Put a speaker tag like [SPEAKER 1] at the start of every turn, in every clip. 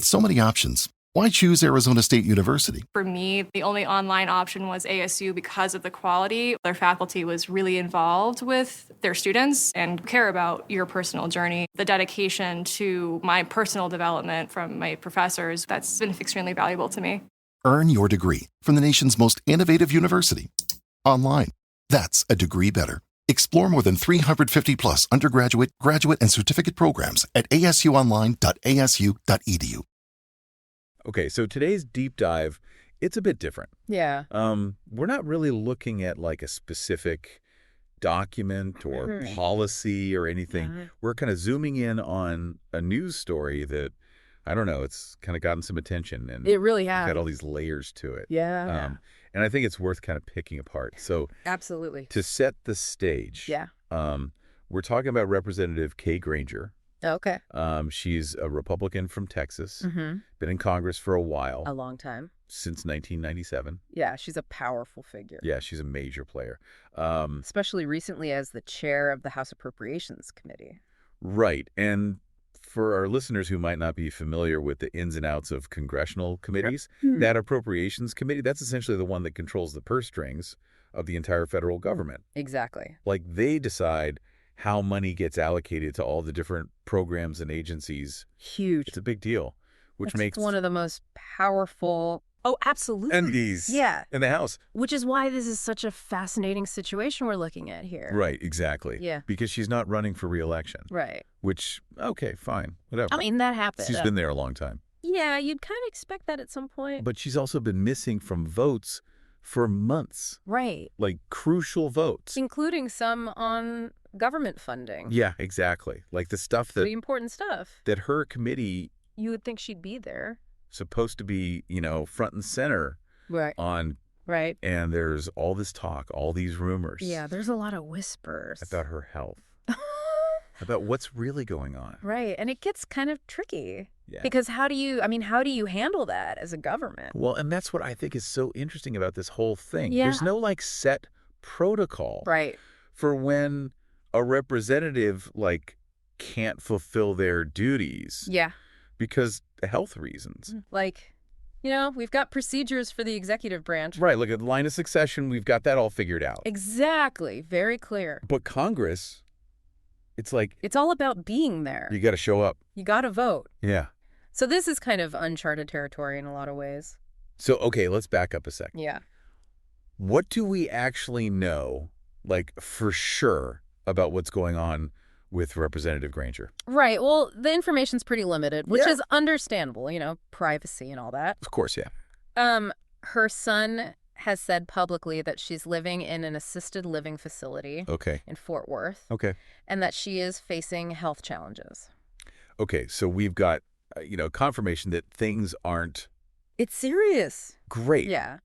[SPEAKER 1] so many options, why choose Arizona State University?
[SPEAKER 2] For me, the only online option was ASU because of the quality. Their faculty was really involved with their students and care about your personal journey. The dedication to my personal development from my professors, that's been extremely valuable to me.
[SPEAKER 1] Earn your degree from the nation's most innovative university. Online. That's a degree better. Explore more than 350 plus undergraduate, graduate, and certificate programs at asuonline.asu.edu.
[SPEAKER 3] Okay, so today's deep dive, it's a bit different.
[SPEAKER 4] Yeah.
[SPEAKER 3] We're not really looking at like a specific document or policy or anything. We're kind of zooming in on a news story that, I don't know, it's kind of gotten some attention. And
[SPEAKER 4] it really has.
[SPEAKER 3] Got all these layers to it.
[SPEAKER 4] Yeah.
[SPEAKER 3] And I think it's worth kind of picking apart. So
[SPEAKER 4] absolutely.
[SPEAKER 3] To set the stage, we're talking about Representative Kay Granger.
[SPEAKER 4] Okay.
[SPEAKER 3] She's a Republican from Texas, been in Congress for a while.
[SPEAKER 4] A long time.
[SPEAKER 3] Since 1997.
[SPEAKER 4] Yeah, she's a powerful figure.
[SPEAKER 3] Yeah, she's a major player.
[SPEAKER 4] Especially recently as the chair of the House Appropriations Committee.
[SPEAKER 3] Right. And for our listeners who might not be familiar with the ins and outs of congressional committees, that Appropriations Committee, that's essentially the one that controls the purse strings of the entire federal government.
[SPEAKER 4] Exactly.
[SPEAKER 3] Like they decide how money gets allocated to all the different programs and agencies.
[SPEAKER 4] Huge.
[SPEAKER 3] It's a big deal, which makes
[SPEAKER 4] one of the most powerful. Oh, absolutely.
[SPEAKER 3] MDs in the House.
[SPEAKER 4] Which is why this is such a fascinating situation we're looking at here.
[SPEAKER 3] Right, exactly.
[SPEAKER 4] Yeah.
[SPEAKER 3] Because she's not running for re-election.
[SPEAKER 4] Right.
[SPEAKER 3] Which, okay, fine, whatever.
[SPEAKER 4] I mean, that happens.
[SPEAKER 3] She's been there a long time.
[SPEAKER 4] Yeah, you'd kind of expect that at some point.
[SPEAKER 3] But she's also been missing from votes for months.
[SPEAKER 4] Right.
[SPEAKER 3] Like crucial votes.
[SPEAKER 4] Including some on government funding.
[SPEAKER 3] Yeah, exactly. Like the stuff that...
[SPEAKER 4] the important stuff.
[SPEAKER 3] That her committee...
[SPEAKER 4] You would think she'd be there.
[SPEAKER 3] Supposed to be, front and center on.
[SPEAKER 4] Right.
[SPEAKER 3] And there's all this talk, all these rumors.
[SPEAKER 4] Yeah, there's a lot of whispers.
[SPEAKER 3] About her health. About what's really going on.
[SPEAKER 4] Right. And it gets kind of tricky.
[SPEAKER 3] Yeah.
[SPEAKER 4] Because how do you handle that as a government?
[SPEAKER 3] Well, and that's what I think is so interesting about this whole thing.
[SPEAKER 4] Yeah.
[SPEAKER 3] There's no set protocol.
[SPEAKER 4] Right.
[SPEAKER 3] For when a representative can't fulfill their duties.
[SPEAKER 4] Yeah.
[SPEAKER 3] Because of health reasons.
[SPEAKER 4] We've got procedures for the executive branch.
[SPEAKER 3] Right, at the line of succession, we've got that all figured out.
[SPEAKER 4] Exactly. Very clear.
[SPEAKER 3] But Congress, it's
[SPEAKER 4] it's all about being there.
[SPEAKER 3] You got to show up.
[SPEAKER 4] You got to vote.
[SPEAKER 3] Yeah.
[SPEAKER 4] So this is kind of uncharted territory in a lot of ways.
[SPEAKER 3] So, okay, let's back up a second.
[SPEAKER 4] Yeah.
[SPEAKER 3] What do we actually know, for sure, about what's going on with Representative Granger?
[SPEAKER 4] Right. Well, the information's pretty limited, which is understandable, privacy and all that.
[SPEAKER 3] Of course, yeah.
[SPEAKER 4] Her son has said publicly that she's living in an assisted living facility in Fort Worth.
[SPEAKER 3] Okay.
[SPEAKER 4] And that she is facing health challenges.
[SPEAKER 3] Okay, so we've got, confirmation that things aren't...
[SPEAKER 4] It's serious.
[SPEAKER 3] Great.
[SPEAKER 4] Yeah.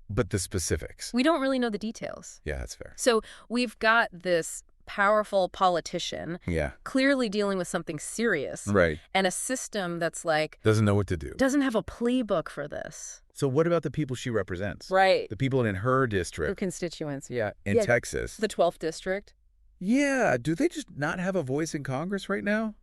[SPEAKER 3] But the specifics?
[SPEAKER 4] We don't really know the details.
[SPEAKER 3] Yeah, that's fair.
[SPEAKER 4] So we've got this powerful politician clearly dealing with something serious.
[SPEAKER 3] Right.
[SPEAKER 4] And a system that's
[SPEAKER 3] doesn't know what to do.
[SPEAKER 4] Doesn't have a playbook for this.
[SPEAKER 3] So what about the people she represents?
[SPEAKER 4] Right.
[SPEAKER 3] The people in her district.
[SPEAKER 4] Her constituents.
[SPEAKER 3] Yeah. In Texas.
[SPEAKER 4] The 12th district.
[SPEAKER 3] Yeah. Do they just not have a voice in Congress right now?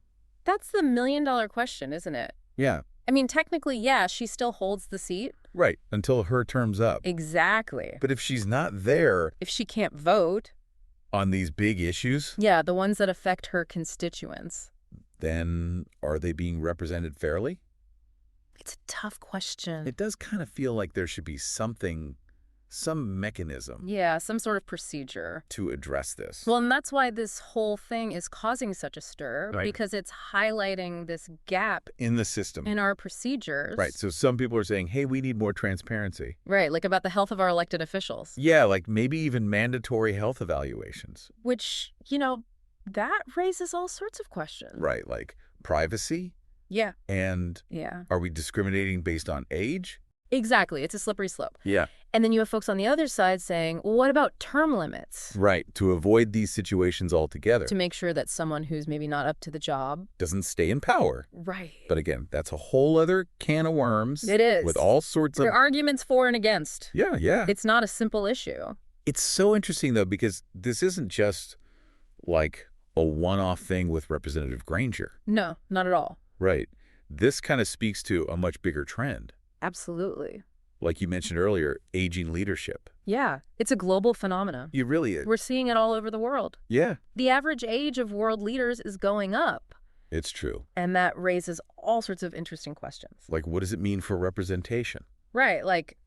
[SPEAKER 4] That's the million-dollar question, isn't it?
[SPEAKER 3] Yeah.
[SPEAKER 4] I mean, technically, she still holds the seat.
[SPEAKER 3] Right. Until her term's up.
[SPEAKER 4] Exactly.
[SPEAKER 3] But if she's not there...
[SPEAKER 4] If she can't vote...
[SPEAKER 3] On these big issues?
[SPEAKER 4] Yeah, the ones that affect her constituents.
[SPEAKER 3] Then are they being represented fairly?
[SPEAKER 4] It's a tough question.
[SPEAKER 3] It does kind of feel like there should be some mechanism.
[SPEAKER 4] Yeah, some sort of procedure.
[SPEAKER 3] To address this.
[SPEAKER 4] Well, and that's why this whole thing is causing such a stir.
[SPEAKER 3] Right.
[SPEAKER 4] Because it's highlighting this gap.
[SPEAKER 3] In the system.
[SPEAKER 4] In our procedures.
[SPEAKER 3] Right, so some people are saying, hey, we need more transparency.
[SPEAKER 4] Right, about the health of our elected officials.
[SPEAKER 3] Yeah, maybe even mandatory health evaluations.
[SPEAKER 4] Which, that raises all sorts of questions.
[SPEAKER 3] Right, privacy.
[SPEAKER 4] Yeah.
[SPEAKER 3] And are we discriminating based on age?
[SPEAKER 4] Exactly. It's a slippery slope.
[SPEAKER 3] Yeah.
[SPEAKER 4] And then you have folks on the other side saying, well, what about term limits?
[SPEAKER 3] Right. To avoid these situations altogether.
[SPEAKER 4] To make sure that someone who's maybe not up to the job
[SPEAKER 3] doesn't stay in power.
[SPEAKER 4] Right.
[SPEAKER 3] But again, that's a whole other can of worms.
[SPEAKER 4] It is.
[SPEAKER 3] With all sorts of...
[SPEAKER 4] There are arguments for and against.
[SPEAKER 3] Yeah, yeah.
[SPEAKER 4] It's not a simple issue.
[SPEAKER 3] It's so interesting, though, because this isn't just a one-off thing with Representative Granger.
[SPEAKER 4] No, not at all.
[SPEAKER 3] Right. this kind of speaks to a much bigger trend.
[SPEAKER 4] Absolutely.
[SPEAKER 3] Like you mentioned earlier, aging leadership.
[SPEAKER 4] Yeah, it's a global phenomenon.
[SPEAKER 3] You really...
[SPEAKER 4] We're seeing it all over the world.
[SPEAKER 3] Yeah.
[SPEAKER 4] The average age of world leaders is going up.
[SPEAKER 3] It's true.
[SPEAKER 4] And that raises all sorts of interesting questions.
[SPEAKER 3] Like, what does it mean for representation?
[SPEAKER 4] Right, like,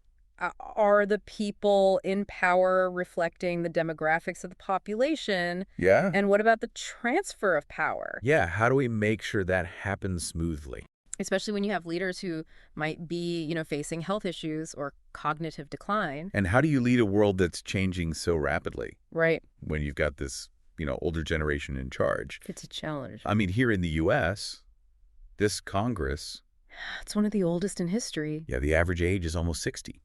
[SPEAKER 4] are the people in power reflecting the demographics of the population?
[SPEAKER 3] Yeah.
[SPEAKER 4] And what about the transfer of power?
[SPEAKER 3] Yeah, how do we make sure that happens smoothly?
[SPEAKER 4] Especially when you have leaders who might be, facing health issues or cognitive decline.
[SPEAKER 3] And how do you lead a world that's changing so rapidly?
[SPEAKER 4] Right.
[SPEAKER 3] When you've got this, older generation in charge.
[SPEAKER 4] It's a challenge.
[SPEAKER 3] I mean, here in the U.S., this Congress...
[SPEAKER 4] It's one of the oldest in history.
[SPEAKER 3] Yeah, the average age is almost 60.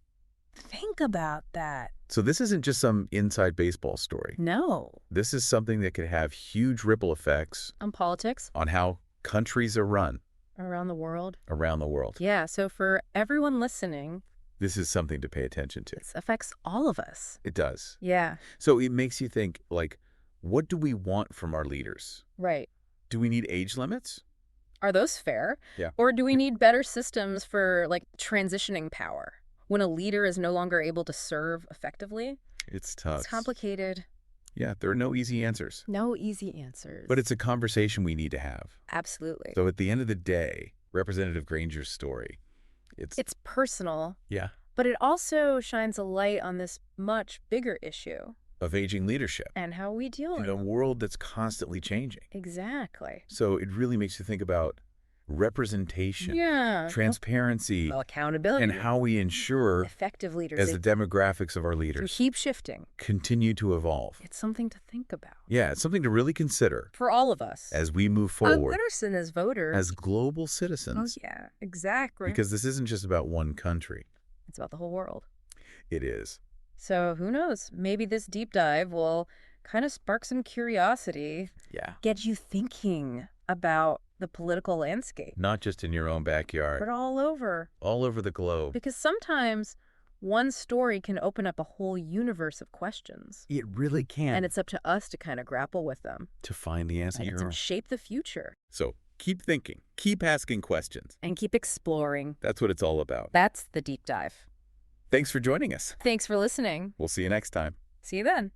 [SPEAKER 4] Think about that.
[SPEAKER 3] So this isn't just some inside baseball story.
[SPEAKER 4] No.
[SPEAKER 3] This is something that could have huge ripple effects...
[SPEAKER 4] On politics.
[SPEAKER 3] On how countries are run.
[SPEAKER 4] Around the world.
[SPEAKER 3] Around the world.
[SPEAKER 4] Yeah, so for everyone listening...
[SPEAKER 3] This is something to pay attention to.
[SPEAKER 4] This affects all of us.
[SPEAKER 3] It does.
[SPEAKER 4] Yeah.
[SPEAKER 3] So it makes you think, like, what do we want from our leaders?
[SPEAKER 4] Right.
[SPEAKER 3] Do we need age limits?
[SPEAKER 4] Are those fair?
[SPEAKER 3] Yeah.
[SPEAKER 4] Or do we need better systems for, transitioning power? When a leader is no longer able to serve effectively?
[SPEAKER 3] It's tough.
[SPEAKER 4] It's complicated.
[SPEAKER 3] Yeah, there are no easy answers.
[SPEAKER 4] No easy answers.
[SPEAKER 3] But it's a conversation we need to have.
[SPEAKER 4] Absolutely.
[SPEAKER 3] So at the end of the day, Representative Granger's story,
[SPEAKER 4] it's personal.
[SPEAKER 3] Yeah.
[SPEAKER 4] But it also shines a light on this much bigger issue.
[SPEAKER 3] Of aging leadership.
[SPEAKER 4] And how we deal with it.
[SPEAKER 3] In a world that's constantly changing.
[SPEAKER 4] Exactly.
[SPEAKER 3] So it really makes you think about representation, transparency,
[SPEAKER 4] accountability,
[SPEAKER 3] and how we ensure
[SPEAKER 4] effective leaders
[SPEAKER 3] as the demographics of our leaders
[SPEAKER 4] keep shifting,
[SPEAKER 3] continue to evolve.
[SPEAKER 4] It's something to think about.
[SPEAKER 3] Yeah, it's something to really consider
[SPEAKER 4] for all of us
[SPEAKER 3] as we move forward.
[SPEAKER 4] As voters,
[SPEAKER 3] as global citizens.
[SPEAKER 4] Oh yeah, exactly.
[SPEAKER 3] Because this isn't just about one country.
[SPEAKER 4] It's about the whole world.
[SPEAKER 3] It is.
[SPEAKER 4] So who knows? Maybe this deep dive will kind of spark some curiosity.
[SPEAKER 3] Yeah.
[SPEAKER 4] Get you thinking about the political landscape.
[SPEAKER 3] Not just in your own backyard.
[SPEAKER 4] But all over.
[SPEAKER 3] All over the globe.
[SPEAKER 4] Because sometimes one story can open up a whole universe of questions.
[SPEAKER 3] It really can.
[SPEAKER 4] And it's up to us to kind of grapple with them.
[SPEAKER 3] To find the answer.
[SPEAKER 4] And to shape the future.
[SPEAKER 3] So keep thinking. Keep asking questions.
[SPEAKER 4] And keep exploring.
[SPEAKER 3] That's what it's all about.
[SPEAKER 4] That's the deep dive.
[SPEAKER 3] Thanks for joining us.
[SPEAKER 4] Thanks for listening.
[SPEAKER 3] We'll see you next time.
[SPEAKER 4] See you then.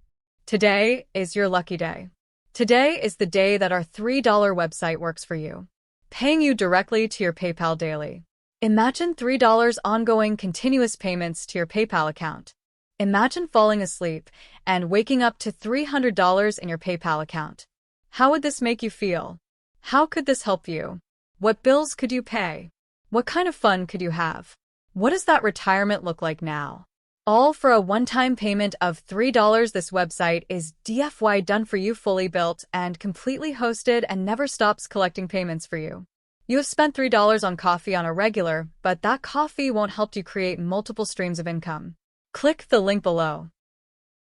[SPEAKER 2] Today is your lucky day. Today is the day that our $3 website works for you, paying you directly to your PayPal daily. Imagine $3 ongoing continuous payments to your PayPal account. Imagine falling asleep and waking up to $300 in your PayPal account. How would this make you feel? How could this help you? What bills could you pay? What kind of fun could you have? What does that retirement look like now? All for a one-time payment of $3. This website is DFY done for you, fully built and completely hosted, and never stops collecting payments for you. You have spent $3 on coffee on a regular, but that coffee won't help you create multiple streams of income. Click the link below.